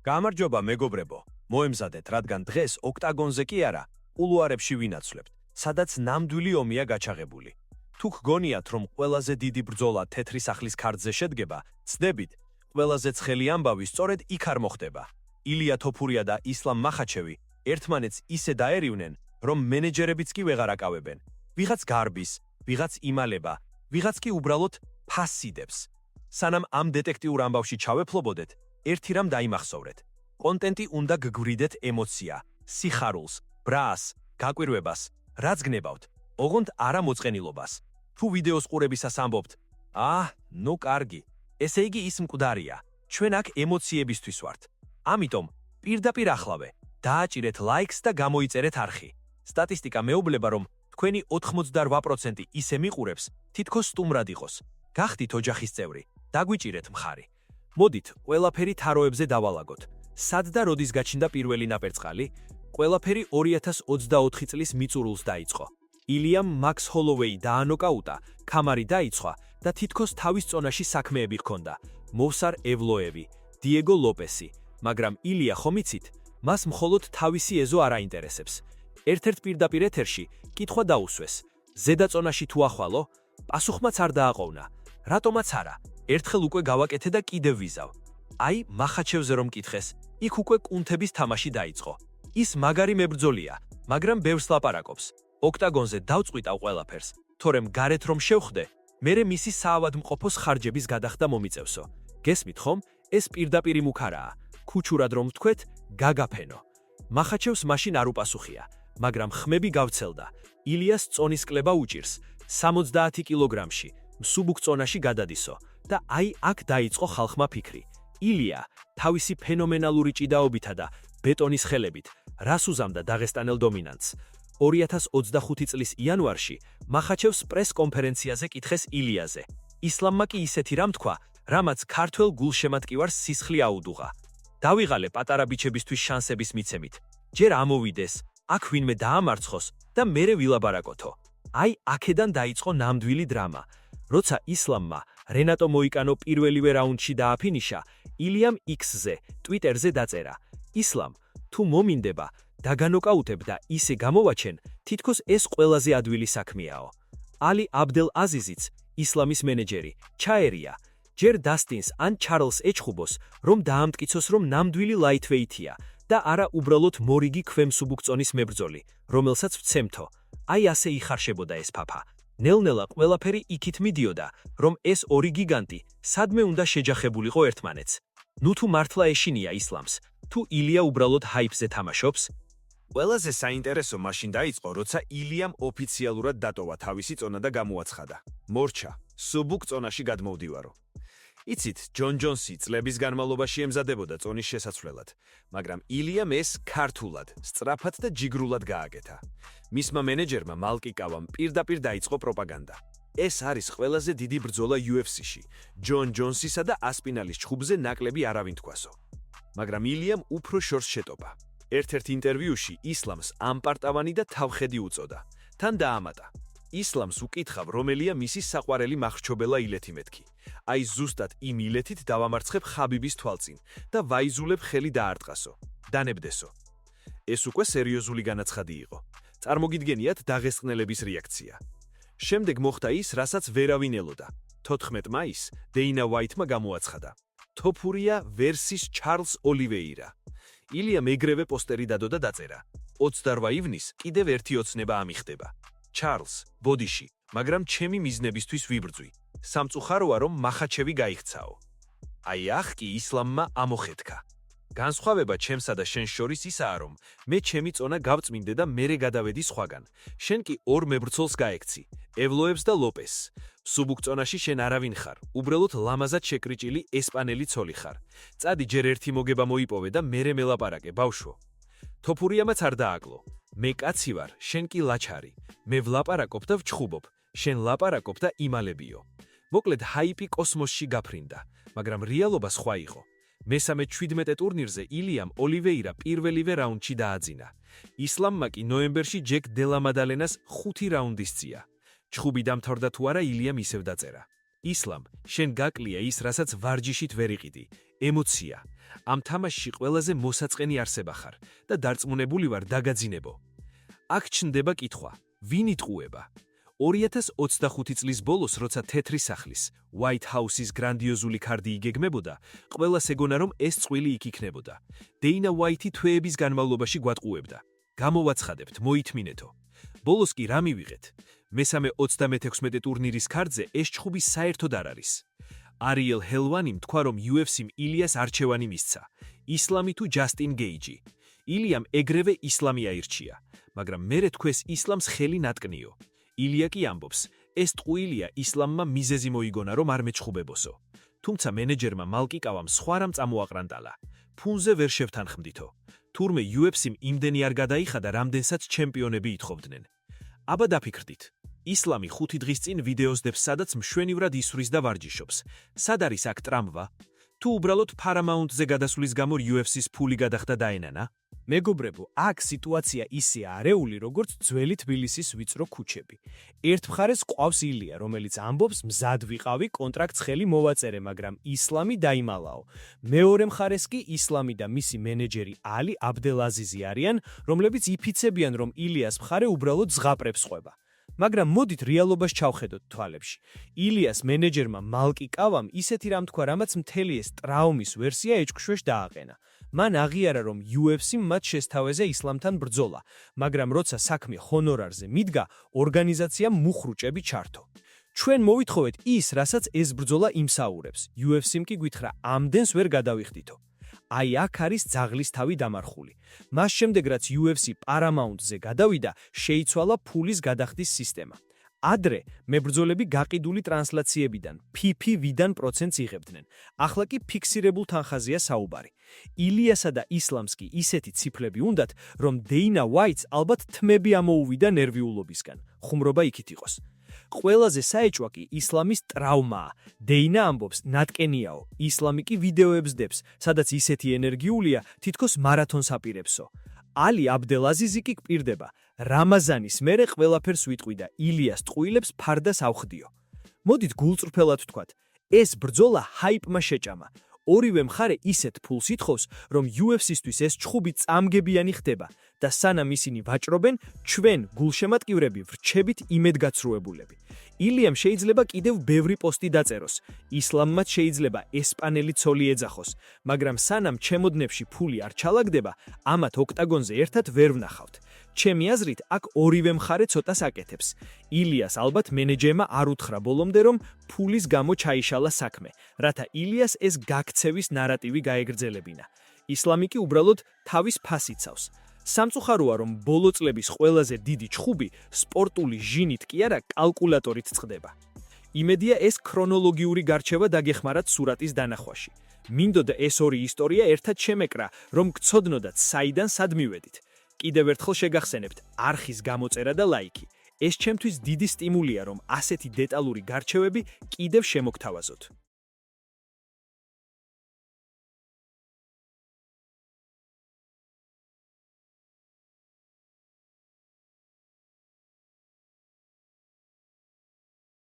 გამარჯობა მეგობრებო, მოემზადეთ, რადგან დღეს ოქტაგონზე კი არა, კულუარებში ვინაცვლებთ, სადაც ნამდვილი ომია გაჩაღებული. თუ გგონიათ, რომ ყველაზე დიდი ბრძოლა თეთრი სახლის ქარდზე შედგება, ცდებით, ყველაზე ცხელი ამბავი სწორედ იქ არ მოხდება. ილია თოფურია და ისლამ მახაჩევი ერთმანეთს ისე დაერივნენ, რომ მენეჯერებიც კი ვეღარ აკავებენ. ვიღაც გარბის, ვიღაც იმალება, ვიღაც კი უბრალოდ ფასიდებს. სანამ ამ დეტექტიურ ამბავში ჩავეფლობოდეთ, ერთი რამ დაიმახსოვრეთ. კონტენტი უნდა გგვირდეთ ემოცია, სიხარულს, ბრას, გაკვირვებას, რაც გნებავთ, ოღონდ არა მოწყენილობას. თუ ვიდეოს ყურებისას ამბობთ, ნუ კარგი, ესე იგი ის მკვდარია, ჩვენ აქ ემოციებისთვის ვართ. ამიტომ, პირდაპირ ახლავე, დააჭირეთ ლაიქს და გამოიწერეთ არხი. სტატისტიკა მეუბნება, რომ თქვენი 88% ისე მიყურებს, თითქოს სტუმრად იყოს. გახდით ოჯახის წევრი, დაგვიჭირეთ მხარი. მოდით, ყველაფერი თაროებზე დავალაგოთ. სად და როდის გაჩნდა პირველი ნაპერწყალი? ყველაფერი 2024 წლის მიწურულს დაიწყო. ილიამ მაქს ჰოლოვეი დაანოკაუტა, ქამარი დაიცხვა და თითქოს თავის წონაში საქმეები ჰქონდა. მოვსარ ევლოევი, დიეგო ლოპესი, მაგრამ ილია ხომ იცით, მას მხოლოდ თავისი ეზო არ აინტერესებს. ერთ-ერთ პირდაპირ ეთერში კითხვა დაუსვეს. ზედაწონაში თუ ახვალო? პასუხმაც არ დააყოვნა. რატომაც არა? ერთხელ უკვე გავაკეთე და კიდევ ვიზავ. აი, მახაჩევზე რომ კითხეს, იქ უკვე კუნთების თამაში დაიწყო. ის მაგარი მებრძოლია, მაგრამ ბევრს ლაპარაკობს. ოქტაგონზე დავწყვიტავ ყველაფერს, თორემ გარეთ რომ შევხვდე, მერე მისი საავადმყოფოს ხარჯების გადახდა მომიწევსო. გესმით ხომ? ეს პირდაპირი მუქარაა. ქუჩურად რომ ვთქვეთ, გაგაფენო. მახაჩევს მაშინ არ უპასუხია, მაგრამ ხმები გავცელდა. ილიას წონის კლება უჭირს 70 კილოგრამში, მსუბუქ წონაში გადადისო და აი აქ დაიწყო ხალხმა ფიქრი. ილია თავისი ფენომენალური ჭიდაობითა და ბეტონის ხელებით რას უზამდა დაღესტანელ დომინანტს. 2025 წლის იანვარში მახაჩევს პრეს-კონფერენციაზე კითხეს ილიაზე. ისლამმა კი ისეთი რამ თქვა, რამაც ქართველ გულშემატკივარს სისხლი აუდუღა. დავიღალე პატარა ბიჩებისთვის შანსების მიცემით. ჯერ ამოვიდეს, აქ ვინმე დაამარცხოს და მერე ვილაბარაკოთო. აი აქედან დაიწყო ნამდვილი დრამა. როცა ისლამმა რენატო მოიკანო პირველივე რაუნდში დააფინიშა, ილიამ X-ზე, Twitter-ზე დაწერა: ისლამ, თუ მომინდება, დაგანოკაუტებ და ისე გამოვაჩენ, თითქოს ეს ყველაზე ადვილი საქმეაო. ალი აბდელ აზიზიც, ისლამის მენეჯერი, ჩაერია. ჯერ დასტინს ან ჩარლს ეჩხუბოს, რომ დაამტკიცოს, რომ ნამდვილი ლაითვეითია და არა უბრალოდ მორიგი ქვემსუბუქ წონის მებრძოლი, რომელსაც ვცემთო. აი ასე იხარშებოდა ეს ფაფა. ნელ-ნელა ყველაფერი იქით მიდიოდა, რომ ეს ორი გიგანტი სადმე უნდა შეჯახებულიყო ერთმანეთს. ნუ თუ მართლა ეშინია ისლამს, თუ ილია უბრალოდ ჰაიპზე თამაშობს? ყველაზე საინტერესო მაშინ დაიწყო, როცა ილიამ ოფიციალურად დატოვა თავისი წონა და გამოაცხადა: მორჩა, სუბუქ წონაში გადმოვდივარო. იცით, ჯონ ჯონსი წლების განმავლობაში ემზადებოდა წონის შესაცვლელად, მაგრამ ილიამ ეს ქართულად, სწრაფად და ჯიგრულად გააკეთა. მისმა მენეჯერმა მალკიკავამ პირდაპირ დაიწყო პროპაგანდა. ეს არის ყველაზე დიდი ბრძოლა UFC-ში, ჯონ ჯონსისა და ასპინალის ჩხუბზე ნაკლები არავინ თქვასო. მაგრამ ილიამ უფრო შორს შეტობა. ერთ-ერთ ინტერვიუში ისლამს ამპარტავანი და თავხედი უწოდა. თან დაამატა: ისლამს უკითხავ, რომელია მისი საყვარელი მახრჩობელა ილეთი მეთქი. აი ზუსტად იმ ილეთით დავამარცხებ ხაბიბის თვალწინ და ვაიზულებ ხელი დაარტყასო, დანებდესო. ეს უკვე სერიოზული განაცხადი იყო. წარმოგიდგენიათ დაღესტნელების რეაქცია. შემდეგ მოხდა ის, რასაც ვერავინ ელოდა. 14 მაისს დეინა ვაითმა გამოაცხადა: თოფურია versus ჩარლს ოლივეირა. ილიამ ეგრევე პოსტერი დადო და დაწერა: 28 ივნისს კიდევ ერთი ოცნება ამიხდება. ჩარლს, ბოდიში, მაგრამ ჩემი მიზნებისთვის ვიბრძვი. სამწუხაროა, რომ მახაჩევი გაიქცაო. აი ახ კი ისლამმა ამოხეთქა. განსხვავება ჩემსა და შენ შორის ისაა, რომ მე ჩემი წონა გავწმინდე და მერე გადავედი სხვაგან. შენ კი ორ მებრძოლს გაექცი, ევლოებს და ლოპესს. სუბუქ წონაში შენ არავინ ხარ, უბრალოდ ლამაზად შეკრიჭილი ესპანელი ცოლი ხარ. წადი ჯერ ერთი მოგება მოიპოვე და მერე მელაპარაკე, ბავშვო. თოფურიამაც არ დააკლო. მე კაცი ვარ, შენ კი ლაჩარი. მე ვლაპარაკობ და ვჩხუბობ, შენ ლაპარაკობ და იმალებიო. მოკლედ ჰაიპი კოსმოსში გაფრინდა, მაგრამ რეალობა სხვა იყო. მესამე 17 ტურნირზე ილიამ ოლივეირა პირველივე რაუნდში დააძინა. ისლამმა კი ნოემბერში ჯეკ დელამადალენას 5 რაუნდი სწია. ჩხუბი დამთავრდა თუ არა, ილიამ ისევ დაწერა: ისლამ, შენ გაკლია ის, რასაც ვარჯიშით ვერ იყიდი. ემოცია. ამ თამაშში ყველაზე მოსაწყენი არსება ხარ და დარწმუნებული ვარ დაგაძინებო. აქ ჩნდება კითხვა, ვინ იტყუება? 2025 წლის ბოლოს, როცა თეთრი სახლის, White House-ის გრანდიოზული ქარდი იგეგმებოდა, ყველას ეგონა რომ ეს წყვილი იქ იქნებოდა. Dana White-ი თვეების განმავლობაში გვატყუებდა. გამოვაცხადებთ, მოითმინეთო. ბოლოს კი რა მივიღეთ? მესამე 36 ტურნირის ქარდზე ეს ჩხუბი საერთოდ არ არის. Ariel Helwani თქვა რომ UFC-მ ილიას არჩევანი მისცა. ისლამი თუ ჯასტინ გეიჯი. ილიამ ეგრევე ისლამი აირჩია, მაგრამ მერე თქვეს ისლამს ხელი ნატკნიო. ილია კი ამბობს, ეს ტყუილია ისლამმა მიზეზი მოიგონა რომ არ მეჩხუბებოსო. თუმცა მენეჯერმა მალკიკავამ სხვა რამ წამოაყრანტალა. ფუნზე ვერ შევთანხმდითო. თურმე UFC-მ იმდენი არ გადაიხადა, რამდენსაც ჩემპიონები ითხოვდნენ. აბა დაფიქრდით. ისლამი 5 დღის წინ ვიდეოს დებს, სადაც მშვენივრად ისვრის და ვარჯიშობს. სად არის აქ ტრამვა? თუ უბრალოდ Paramount-ზე გადასვლის გამო UFC-ს ფული გადახდა დაენანა? მეგობრებო, აქ სიტუაცია ისე არეული, როგორც ძველი თბილისის ვიწრო ქუჩები. ერთ მხარეს ყავს ილია, რომელიც ამბობს, მზად ვიყავი, კონტრაქტს ხელი მოვაწერე, მაგრამ ისლამი დაიმალაო. მეორე მხარეს კი ისლამი და მისი მენეჯერი ალი აბდელაზიზი არიან, რომლებიც იფიცებიან, რომ ილიას მხარე უბრალოდ ზღაპრებს ხვება. მაგრამ მოდით რეალობას ჩავხედოთ თვალებში. ილიას მენეჯერმა მალკიკავამ ისეთი რამ თქვა, რამაც მთელი ეს ტრაუმის ვერსია ეჭქვშვეშ დააყენა. მან აღიარა, რომ UFC-მ მათ შესთავეზე ისლამთან ბრძოლა, მაგრამ როცა საქმე ჰონორარზე მიდგა, ორგანიზაციამ მუხრუჭები ჩართო. ჩვენ მოვითხოვეთ ის, რასაც ეს ბრძოლა იმსაურებს. UFC-მ კი გვითხრა, ამდენს ვერ გადავიხდითო. აი აქ არის ძაღლის თავი დამარხული. მას შემდეგ, რაც UFC Paramount-ზე გადავიდა, შეიცვალა ფულის გადახდის სისტემა. ადრე მებრძოლები გაყიდული ტრანსლაციებიდან, PPV-დან პროცენტს იღებდნენ. ახლა კი ფიქსირებულ თანხაზეა საუბარი. ილიასა და ისლამს კი ისეთი ციფრები უნდათ, რომ Dana White-ს ალბათ თმები ამოუვიდა ნერვიულობისგან. ხუმრობა იქით იყოს. ყველაზე საეჭვა კი ისლამის ტრაუმაა. Dana ამბობს, ნატკენიაო, ისლამი კი ვიდეოებს დებს, სადაც ისეთი ენერგიულია, თითქოს მარათონს აპირებსო. ალი აბდელაზიზი კი გპირდება, რამაზანის მერე ყველაფერს ვიტყვი და ილიას ტყუილებს ფარდას ავხდიო. მოდით გულწრფელად ვთქვათ, ეს ბრძოლა ჰაიპმა შეჭამა. ორივე მხარე ისეთ ფულს ითხოვს, რომ UFC-სთვის ეს ჩხუბი წამგებიანი ხდება და სანამ ისინი ვაჭრობენ, ჩვენ გულშემატკივრები ვრჩებით იმედგაცრუებულები. ილიამ შეიძლება კიდევ ბევრი პოსტი დაწეროს, ისლამმაც შეიძლება ესპანელი ცოლი ეძახოს, მაგრამ სანამ ჩემოდნებში ფული არ ჩალაგდება, ამათ ოქტაგონზე ერთად ვერ ვნახავთ. ჩემი აზრით, აქ ორივე მხარე ცოტას აკეთებს. ილიას ალბათ მენეჯერმა არ უთხრა ბოლომდე, რომ ფულის გამო ჩაიშალა საქმე, რათა ილიას ეს გაქცევის ნარატივი გაეგრძელებინა. ისლამი კი უბრალოდ თავის ფას იცავს. სამწუხაროა, რომ ბოლო წლების ყველაზე დიდი ჩხუბი სპორტული ჟინით კი არა, კალკულატორით წყდება. იმედია ეს ქრონოლოგიური გარჩევა დაგეხმარათ სურატის დანახვაში. მინდოდა ეს ორი ისტორია ერთად შემეკრა, რომ გცოდნოდათ საიდან სად მივედით. კიდევ ერთხელ შეგახსენებთ, არხის გამოწერა და ლაიქი. ეს ჩემთვის დიდი სტიმულია, რომ ასეთი დეტალური გარჩევები კიდევ შემოგთავაზოთ.